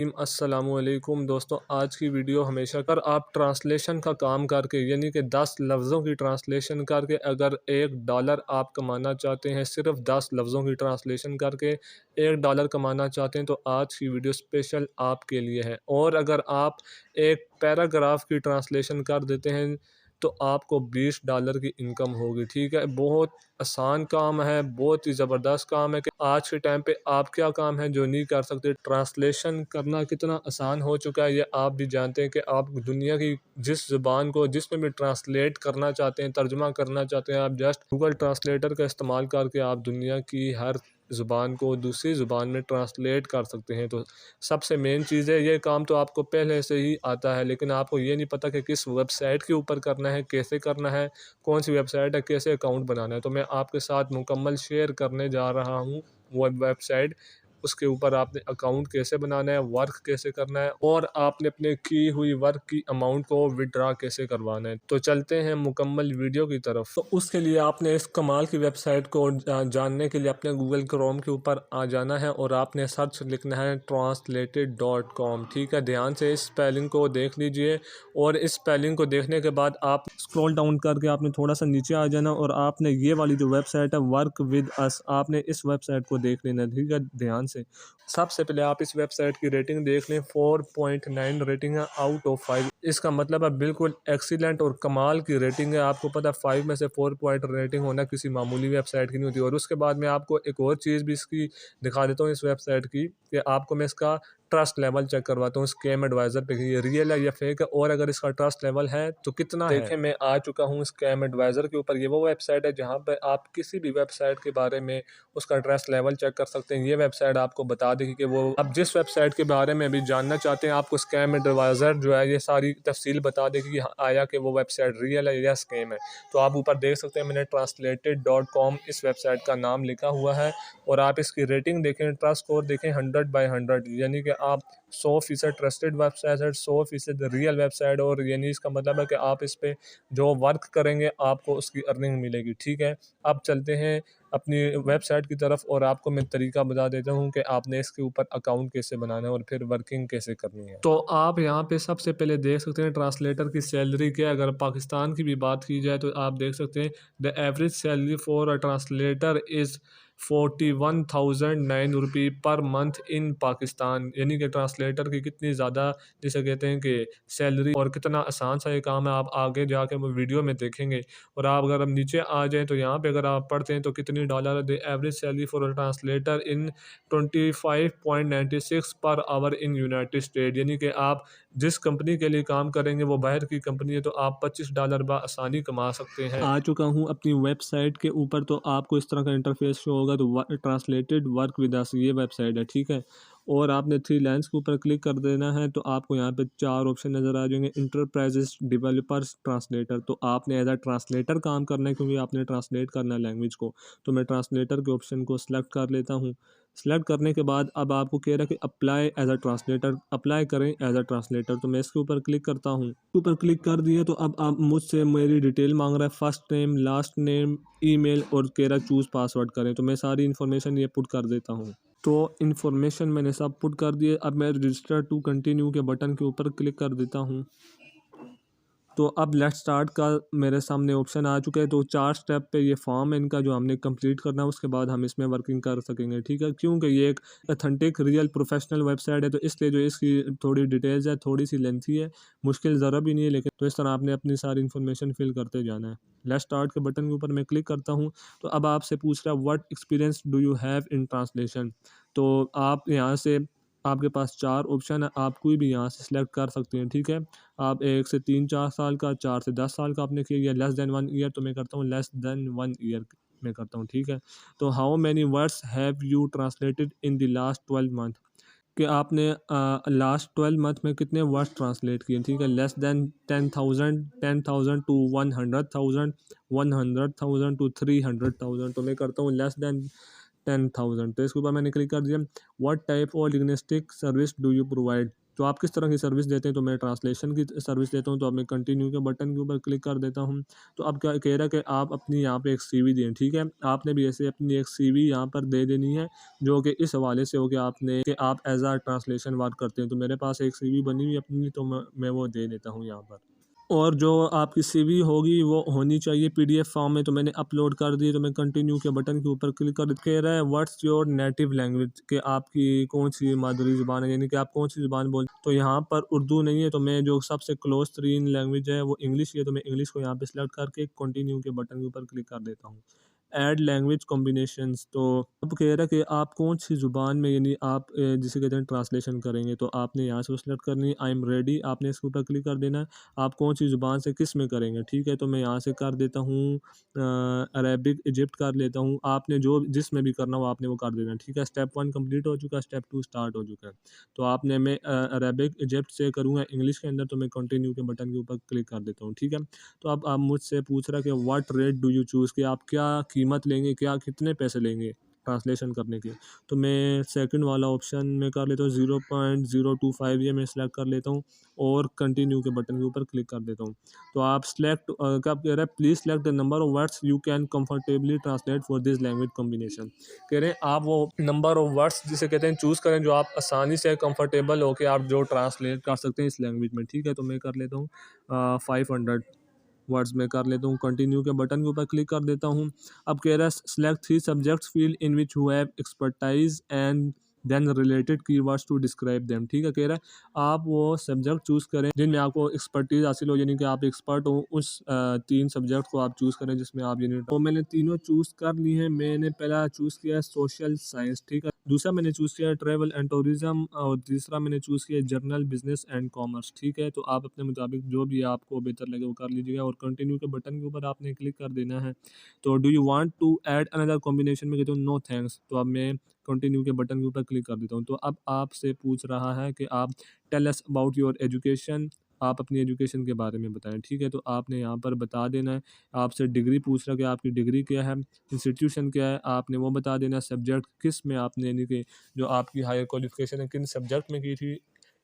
अस्सलामुअलैकुम दोस्तों, आज की वीडियो हमेशा कर आप ट्रांसलेशन का काम करके यानी कि 10 लफ्ज़ों की ट्रांसलेशन करके अगर $1 आप कमाना चाहते हैं, सिर्फ 10 लफ्ज़ों की ट्रांसलेशन करके $1 कमाना चाहते हैं, तो आज की वीडियो स्पेशल आपके लिए है। और अगर आप एक पैराग्राफ की ट्रांसलेशन कर देते हैं तो आपको $20 की इनकम होगी। ठीक है, बहुत आसान काम है, बहुत ही ज़बरदस्त काम है कि आज के टाइम पे आप क्या काम है जो नहीं कर सकते। ट्रांसलेशन करना कितना आसान हो चुका है ये आप भी जानते हैं कि आप दुनिया की जिस ज़ुबान को जिसमें भी ट्रांसलेट करना चाहते हैं, तर्जुमा करना चाहते हैं, आप जस्ट गूगल ट्रांसलेटर का इस्तेमाल करके आप दुनिया की हर ज़ुबान को दूसरी ज़ुबान में ट्रांसलेट कर सकते हैं। तो सबसे मेन चीज़ है, ये काम तो आपको पहले से ही आता है, लेकिन आपको ये नहीं पता कि किस वेबसाइट के ऊपर करना है, कैसे करना है, कौन सी वेबसाइट है, कैसे अकाउंट बनाना है। तो मैं आपके साथ मुकम्मल शेयर करने जा रहा हूँ वो वेबसाइट, उसके ऊपर आपने अकाउंट कैसे बनाना है, वर्क कैसे करना है और आपने अपने की हुई वर्क की अमाउंट को विड्रा कैसे करवाना है। तो चलते हैं मुकम्मल वीडियो की तरफ। तो उसके लिए आपने इस कमाल की वेबसाइट को जानने के लिए अपने गूगल क्रोम के ऊपर आ जाना है और आपने सर्च लिखना है translated.com। ठीक है, ध्यान से इस स्पेलिंग को देख लीजिए और इस स्पेलिंग को देखने के बाद आप स्क्रॉल डाउन करके आपने थोड़ा सा नीचे आ जाना और आपने ये वाली जो वेबसाइट है वर्क विद अस, आपने इस वेबसाइट को देख लेना। ठीक है, ध्यान से सबसे पहले आप इस वेबसाइट की रेटिंग देख लें। 4.9 रेटिंग है आउट ऑफ 5। इसका मतलब है बिल्कुल एक्सीलेंट और कमाल की रेटिंग है। आपको पता है 5 में से 4 पॉइंट रेटिंग होना किसी मामूली वेबसाइट की नहीं होती। और उसके बाद मैं आपको एक और चीज़ भी इसकी दिखा देता हूँ इस वेबसाइट की, कि आपको मैं इसका ट्रस्ट लेवल चेक करवाता हूँ स्कैम एडवाइज़र पे कि ये रियल है या फेक है, और अगर इसका ट्रस्ट लेवल है तो कितना है। देखें, मैं आ चुका हूँ स्कैम एडवाइज़र के ऊपर। ये वो वेबसाइट है जहाँ पे आप किसी भी वेबसाइट के बारे में उसका ट्रस्ट लेवल चेक कर सकते हैं। ये वेबसाइट आपको बता देगी कि वो आप जिस वेबसाइट के बारे में अभी जानना चाहते हैं, आपको स्कैम एडवाइज़र जो है ये सारी तफसील बता देगी कि आया कि वो वेबसाइट रियल है या स्कैम है। तो आप ऊपर देख सकते हैं मैंने translated.com इस वेबसाइट का नाम लिखा हुआ है और आप इसकी रेटिंग देखें, ट्रस्ट स्कोर देखें 100/100, यानी कि आप 100% ट्रस्टेड वेबसाइट है, 100% रियल वेबसाइट। और यानी इसका मतलब है कि आप इस पे जो वर्क करेंगे आपको उसकी अर्निंग मिलेगी। ठीक है, अब चलते हैं अपनी वेबसाइट की तरफ और आपको मैं तरीका बता देता हूँ कि आपने इसके ऊपर अकाउंट कैसे बनाना है और फिर वर्किंग कैसे करनी है। तो आप यहाँ पे सबसे पहले देख सकते हैं ट्रांसलेटर की सैलरी क्या है। अगर पाकिस्तान की भी बात की जाए तो आप देख सकते हैं the average salary for a translator is 41,009 rupee per month in Pakistan. यानी कि ट्रांसलेटर की कितनी ज़्यादा जिसे कहते हैं कि सैलरी, और कितना आसान सा ये काम है आप आगे जाके वो वीडियो में देखेंगे। और आप अगर हम नीचे आ जाएँ तो यहाँ पे अगर आप पढ़ते हैं तो कितनी डॉलर है, the average salary for a translator in 25.96 per hour in United state. यानी कि आप जिस कंपनी के लिए काम करेंगे वो बाहर की कंपनी है तो आप $25 बआसानी कमा सकते हैं। आ चुका हूँ अपनी वेबसाइट के ऊपर, तो आपको इस तरह का इंटरफेस शो होगा। तो ट्रांसलेटेड वर्क विद अस ये वेबसाइट है। ठीक है, और आपने 3 लाइन्स के ऊपर क्लिक कर देना है तो आपको यहाँ पे 4 ऑप्शन नज़र आ जाएंगे। Enterprises, developers, translator. तो आपने एज अ ट्रांसलेटर काम करना है क्योंकि आपने ट्रांसलेट करना है लैंग्वेज को। तो मैं ट्रांसलेटर के ऑप्शन को सिलेक्ट कर लेता हूँ। सेलेक्ट करने के बाद अब आपको कह रहा है कि apply as a translator, apply करें एज अ ट्रांसलेटर। तो मैं इसके ऊपर क्लिक करता हूँ। ऊपर क्लिक कर दिया तो अब आप मुझसे मेरी डिटेल मांग रहा है, first name, last name, email, और कह रहा है चूज़ पासवर्ड करें। तो मैं सारी इन्फॉर्मेशन ये पुट कर देता हूँ। तो इन्फॉर्मेशन मैंने सब पुट कर दिए। अब मैं रजिस्टर टू कंटिन्यू के बटन के ऊपर क्लिक कर देता हूँ। तो अब लेट्स स्टार्ट का मेरे सामने ऑप्शन आ चुका है। तो 4 स्टेप पे ये फॉर्म है इनका जो हमने कंप्लीट करना है, उसके बाद हम इसमें वर्किंग कर सकेंगे। ठीक है, क्योंकि ये एक अथेंटिक रियल प्रोफेशनल वेबसाइट है तो इसलिए जो इसकी थोड़ी डिटेल्स है थोड़ी सी लेंथी है, मुश्किल ज़रा भी नहीं है, लेकिन तो इस तरह आपने अपनी सारी इन्फॉर्मेशन फिल करते जाना है। लेट्स स्टार्ट के बटन के ऊपर मैं क्लिक करता हूँ। तो अब आपसे पूछ रहा है what experience do you have in translation. तो आप यहाँ से आपके पास 4 ऑप्शन है, आप कोई भी यहाँ से सिलेक्ट कर सकते हैं। ठीक है, आप 1 से 3-4 साल का, 4 से 10 साल का आपने किया, या लेस देन 1 ईयर। तो मैं करता हूँ लेस देन 1 ईयर में करता हूँ। ठीक है, तो how many words have you translated in the last 12 month, कि आपने लास्ट 12 मंथ में कितने वर्ड्स ट्रांसलेट किए। ठीक है, लेस देन 10,000, 10,000 टू 100,000, 100,000 टू 300,000। तो मैं करता हूँ लेस देन 10,000। तो इसके ऊपर मैंने क्लिक कर दिया। व्हाट टाइप और linguistic service do you provide. तो आप किस तरह की सर्विस देते हैं? तो मैं ट्रांसलेशन की सर्विस देता हूँ, तो अब मैं कंटिन्यू के बटन के ऊपर क्लिक कर देता हूँ। तो अब क्या कह रहा है कि आप अपनी यहाँ पे एक सीवी दें, ठीक है? आपने भी ऐसे अपनी एक सीवी यहाँ पर दे देनी है, जो कि इस हवाले से हो कि आपने कि आप एज़ अ ट्रांसलेशन वर्क करते हैं। तो मेरे पास एक सीवी बनी हुई है अपनी, तो मैं वो दे देता हूँ यहाँ पर। और जो आपकी सीवी होगी वो होनी चाहिए पीडीएफ फॉर्म में, तो मैंने अपलोड कर दी। तो मैं कंटिन्यू के बटन के ऊपर क्लिक कर कह रहा है व्हाट्स योर नेटिव लैंग्वेज, कि आपकी कौन सी मादरी ज़ुबान है, यानी कि आप कौन सी ज़ुबान बोल। तो यहाँ पर उर्दू नहीं है, तो मैं जो सबसे क्लोज तरीन लैंग्वेज है वो इंग्लिश है, तो मैं इंग्लिश को यहाँ पे सेलेक्ट करके कंटिन्यू के बटन के ऊपर क्लिक कर देता हूँ। ऐड लैंग्वेज कॉम्बिनेशंस, तो अब कह रहा है कि आप कौन सी ज़ुबान में, यानी आप जिसे कहते हैं ट्रांसलेशन करेंगे, तो आपने यहाँ से सेलेक्ट करनी है आई एम रेडी, आपने इसके ऊपर क्लिक कर देना है। आप कौन सी ज़ुबान से किस में करेंगे, ठीक है? तो मैं यहाँ से कर देता हूँ अरेबिक इजिप्ट कर लेता हूँ। आपने जो जिस में भी करना हो आपने वो कर देना है, ठीक है? स्टेप 1 कंप्लीट हो चुका है, स्टेप 2 स्टार्ट हो चुका है। तो आपने मैं अरेबिक इजिप्ट से करूँगा इंग्लिश के अंदर, तो मैं कंटिन्यू के बटन के ऊपर क्लिक कर देता हूँ, ठीक है? तो अब आप मुझसे पूछ रहा है कि what rate do you choose, कि आप क्या कीमत लेंगे, क्या कितने पैसे लेंगे ट्रांसलेशन करने के? तो मैं सेकंड वाला ऑप्शन में कर लेता हूँ 0.025, ये मैं सिलेक्ट कर लेता हूँ और कंटिन्यू के बटन के ऊपर क्लिक कर देता हूँ। तो आप सिलेक्ट कब कह रहा है please select the number of words you can comfortably translate for this language combination. कह रहे हैं आप वो नंबर ऑफ वर्ड्स जिसे कहते हैं चूज़ करें जो आप आसानी से कंफर्टेबल हो के आप जो ट्रांसलेट कर सकते हैं इस लैंग्वेज में, ठीक है? तो मैं कर लेता हूँ 500 वर्ड्स में कर लेता हूँ, कंटिन्यू के बटन के ऊपर क्लिक कर देता हूँ। अब कह रहा है select 3 subjects field in which you have expertise and then related keywords to describe them, ठीक है? कह रहा है आप वो सब्जेक्ट चूज़ करें जिनमें आपको एक्सपर्टीज़ हासिल हो, यानी कि आप एक्सपर्ट हो उस 3 सब्जेक्ट को आप चूज़ करें जिसमें आप यानी, तो मैंने तीनों चूज़ कर ली हैं। मैंने पहला चूज़ किया है सोशल साइंस, ठीक है? दूसरा मैंने चूज़ किया है ट्रैवल एंड टूरिज़्म और तीसरा मैंने चूज़ किया है जर्नल बिज़नेस एंड कॉमर्स, ठीक है? तो आप अपने मुताबिक जो भी आपको बेहतर लगे वो कर लीजिएगा और कंटिन्यू के बटन के ऊपर आपने क्लिक कर देना है। तो do you want to add another combination में कहता हूँ नो थैंक्स, तो अब मैं कंटिन्यू के बटन के ऊपर क्लिक कर देता हूँ। तो अब आपसे पूछ रहा है कि आप tell us about your education, आप अपनी एजुकेशन के बारे में बताएँ, ठीक है? तो आपने यहाँ पर बता देना है। आपसे डिग्री पूछ रहा है कि आपकी डिग्री क्या है, इंस्टीट्यूशन क्या है, आपने वो बता देना है, सब्जेक्ट किस में आपने यानी कि जो आपकी हायर क्वालिफ़िकेशन है किन सब्जेक्ट में की थी,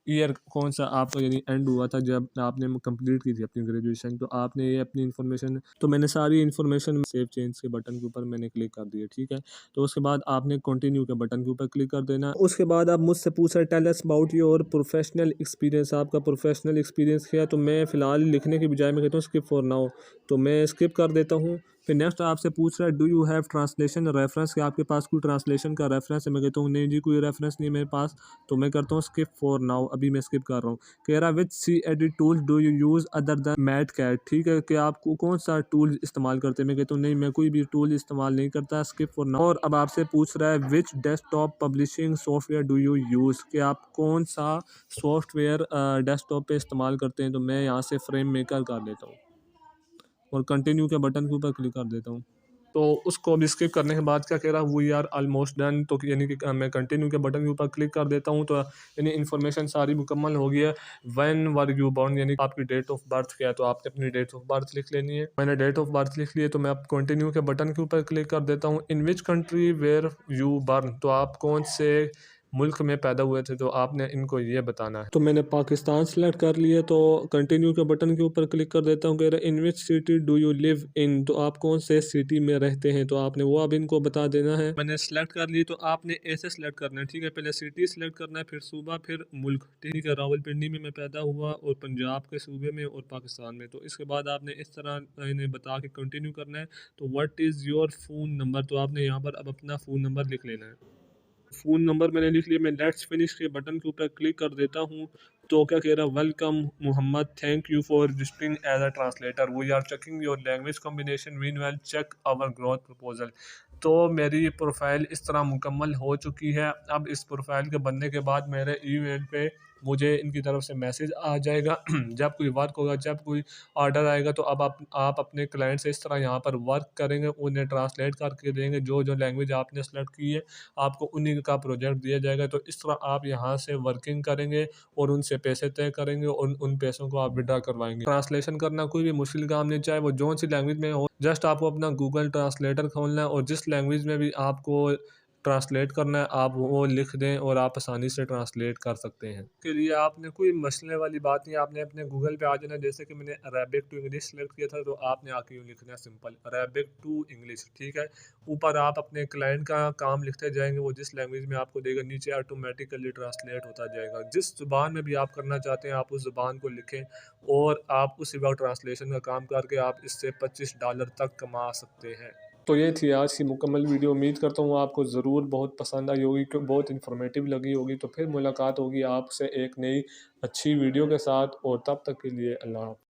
ईयर कौन सा आपका यानी एंड हुआ था जब आपने कंप्लीट की थी अपनी ग्रेजुएशन, तो आपने ये अपनी इन्फॉर्मेशन, तो मैंने सारी इन्फॉर्मेशन सेव चेंज के बटन के ऊपर मैंने क्लिक कर दिया, ठीक है? तो उसके बाद आपने कंटिन्यू के बटन के ऊपर क्लिक कर देना। उसके बाद आप मुझसे पूछ रहे tell us about your professional experience, आपका प्रोफेशनल एक्सपीरियंस क्या है? तो मैं फ़िलहाल लिखने की बजाय मैं कहता हूँ स्किप फॉर नाउ, तो मैं स्किप कर देता हूँ। फिर नेक्स्ट आपसे पूछ रहा है do you have translation reference, कि आपके पास कोई ट्रांसलेशन का रेफरेंस है? मैं कहता हूँ नहीं जी कोई रेफरेंस नहीं है मेरे पास, तो मैं करता हूँ स्किप फॉर नाउ, अभी मैं स्किप कर रहा हूँ। कह रहा है which C edit tools do you use other than MateCat, ठीक है? कि आप कौन सा टूल इस्तेमाल करते हैं? मैं कहता हूँ नहीं मैं कोई भी टूल इस्तेमाल नहीं करता, स्किप फॉर नाउ। और अब आपसे पूछ रहा है which desktop publishing software do you use, कि आप कौन सा सॉफ्टवेयर डेस्कटॉप पे इस्तेमाल करते हैं? तो मैं यहाँ से फ्रेम मेकर कर लेता हूँ और कंटिन्यू के बटन के ऊपर क्लिक कर देता हूँ। तो उसको भी स्किप करने के बाद क्या कह रहा है वी आर ऑलमोस्ट डन, तो यानी कि मैं कंटिन्यू के बटन के ऊपर क्लिक कर देता हूँ, तो यानी इन्फॉर्मेशन सारी मुकम्मल हो गई है। व्हेन वर यू बॉर्न, यानी आपकी डेट ऑफ बर्थ क्या है, तो आपने अपनी डेट ऑफ बर्थ लिख लेनी है। मैंने डेट ऑफ बर्थ लिख ली है, तो मैं अब कंटिन्यू के बटन के ऊपर क्लिक कर देता हूँ। In which country were you born, तो आप कौन से मुल्क में पैदा हुए थे, तो आपने इनको ये बताना है। तो मैंने पाकिस्तान सेलेक्ट कर लिया, तो कंटिन्यू के बटन के ऊपर क्लिक कर देता हूँ। कह रहा है in which city do you live in, तो आप कौन से सिटी में रहते हैं, तो आपने वो अब इनको बता देना है। मैंने सेलेक्ट कर ली, तो आपने ऐसे सेलेक्ट करना है, ठीक है? पहले सिटी सेलेक्ट करना है, फिर सूबा, फिर मुल्क, ठीक है? रावलपिंडी में मैं पैदा हुआ और पंजाब के सूबे में और पाकिस्तान में, तो इसके बाद आपने इस तरह इन्हें बता के कंटिन्यू करना है। तो what is your phone number, तो आपने यहाँ पर अब अपना फ़ोन नंबर लिख लेना है। फ़ोन नंबर मैंने लिख लिया, मैं लेट्स फिनिश के बटन के ऊपर क्लिक कर देता हूँ। तो क्या कह रहा है welcome Mohammed, thank you for registering as a translator, we are checking your language combination meanwhile check our growth proposal. तो मेरी प्रोफाइल इस तरह मुकम्मल हो चुकी है। अब इस प्रोफाइल के बनने के बाद मेरे ईमेल पे मुझे इनकी तरफ से मैसेज आ जाएगा जब कोई वर्क होगा, जब कोई ऑर्डर आएगा, तो अब आप अपने क्लाइंट से इस तरह यहाँ पर वर्क करेंगे, उन्हें ट्रांसलेट करके देंगे, जो जो लैंग्वेज आपने सेलेक्ट की है आपको उन्हीं का प्रोजेक्ट दिया जाएगा। तो इस तरह आप यहाँ से वर्किंग करेंगे और उनसे पैसे तय करेंगे और उन पैसों को आप विड्रॉ करवाएँगे। ट्रांसलेशन करना कोई भी मुश्किल काम नहीं, चाहे वो जौन सी लैंग्वेज में हो, जस्ट आपको अपना गूगल ट्रांसलेटर खोलना है और जिस लैंग्वेज में भी आपको ट्रांसलेट करना है आप वो लिख दें और आप आसानी से ट्रांसलेट कर सकते हैं। के लिए आपने कोई मसले वाली बात नहीं, आपने अपने गूगल पे आ जाना, जैसे कि मैंने अरेबिक टू इंग्लिश सेलेक्ट किया था, तो आपने आके यूँ लिखना है सिंपल अरेबिक टू इंग्लिश, ठीक है। ऊपर आप अपने क्लाइंट का काम लिखते जाएँगे, वो जिस लैंग्वेज में आपको देगा नीचे ऑटोमेटिकली ट्रांसलेट होता जाएगा। जिस ज़ुबान में भी आप करना चाहते हैं आप उस ज़ुबान को लिखें और आप उसी वक़्त ट्रांसलेशन का काम करके आप इससे $25 तक कमा सकते हैं। तो ये थी आज की मुकम्मल वीडियो। उम्मीद करता हूँ आपको ज़रूर बहुत पसंद आई होगी, क्यों बहुत इन्फॉर्मेटिव लगी होगी। तो फिर मुलाकात होगी आपसे एक नई अच्छी वीडियो के साथ, और तब तक के लिए अल्लाह हाफ़िज़।